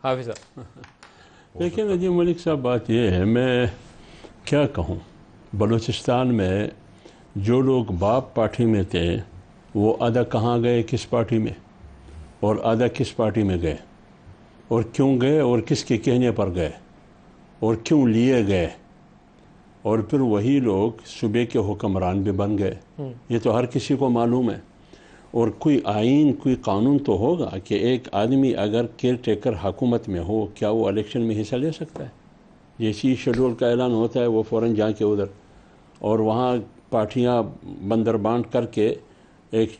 حافظ صاحب دیکھیں ندیم ملک صاحب، بات یہ ہے، میں کیا کہوں، بلوچستان میں جو لوگ باپ پارٹی میں تھے وہ آدھا کہاں گئے، کس پارٹی میں، اور آدھا کس پارٹی میں گئے، اور کیوں گئے، اور کس کے کہنے پر گئے، اور کیوں لیے گئے، اور پھر وہی لوگ صوبے کے حکمران بھی بن گئے. یہ تو ہر کسی کو معلوم ہے. اور کوئی آئین، کوئی قانون تو ہوگا کہ ایک آدمی اگر کیئر ٹیکر حکومت میں ہو، کیا وہ الیکشن میں حصہ لے سکتا ہے؟ جیسی شیڈول کا اعلان ہوتا ہے وہ فوراً جا کے ادھر، اور وہاں پارٹیاں بندر بانٹ کر کے ایک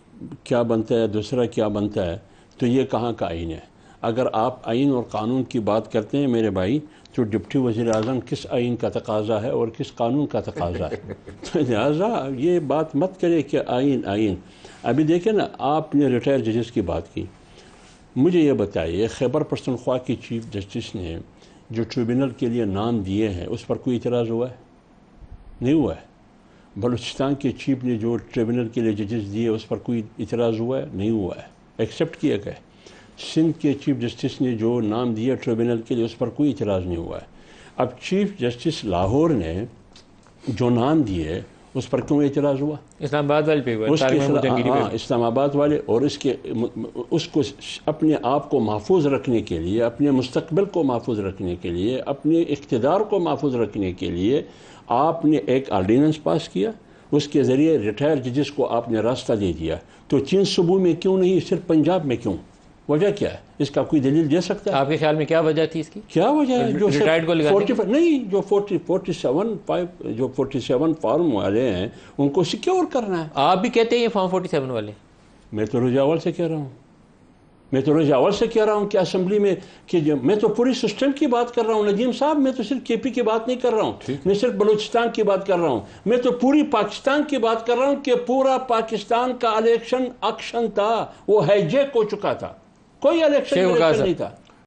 کیا بنتا ہے، دوسرا کیا بنتا ہے. تو یہ کہاں کا آئین ہے؟ اگر آپ آئین اور قانون کی بات کرتے ہیں میرے بھائی، تو ڈپٹی وزیر اعظم کس آئین کا تقاضا ہے اور کس قانون کا تقاضا ہے؟ تو لہٰذا یہ بات مت کرے کہ آئین. ابھی دیکھیں نا، آپ نے ریٹائر ججز کی بات کی. مجھے یہ بتائیے، خیبر پختونخوا کی چیف جسٹس نے جو ٹریبونل کے لیے نام دیے ہیں، اس پر کوئی اعتراض ہوا ہے؟ نہیں ہوا ہے. بلوچستان کے چیف نے جو ٹریبونل کے لیے ججز دیے، اس پر کوئی اعتراض ہوا ہے؟ نہیں ہوا ہے، ایکسیپٹ کیا گیا. سندھ کے چیف جسٹس نے جو نام دیا ٹریبونل کے لیے، اس پر کوئی اعتراض نہیں ہوا ہے. اب چیف جسٹس لاہور نے جو نام دیے، اس پر کیوں اعتراض ہوا؟ اسلام آباد والے پہ ہوا، ہاں، اسلام آباد والے. اور اس کو اپنے آپ کو محفوظ رکھنے کے لیے، اپنے مستقبل کو محفوظ رکھنے کے لیے، اپنے اقتدار کو محفوظ رکھنے کے لیے آپ نے ایک آرڈیننس پاس کیا، اس کے ذریعے ریٹائر ججز کو آپ نے راستہ دے دیا. تو 4 صوبوں میں کیوں نہیں، صرف پنجاب میں کیوں؟ وجہ کیا ہے؟ اس کا کوئی دلیل دے سکتا ہے؟ آپ کے خیال میں کیا وجہ تھی اس کی؟ کیا وجہ ہے جو ریٹائرڈ کو لگانے کی؟ نہیں، جو 47 فارم والے ہیں ان کو سیکیور کرنا ہے. آپ بھی کہتے ہیں یہ فارم 47 والے؟ میں تو رجاول سے کہہ رہا ہوں کہ اسمبلی میں، کہ میں تو پوری سسٹم کی بات کر رہا ہوں ندیم صاحب. میں تو صرف کے پی کی بات نہیں کر رہا ہوں، میں صرف بلوچستان کی بات کر رہا ہوں. میں تو پوری پاکستان کی بات کر رہا ہوں کہ پورا پاکستان کا الیکشن تھا، وہ ہائی جیک ہو چکا تھا. کوئی الیکشن نہیں تھا.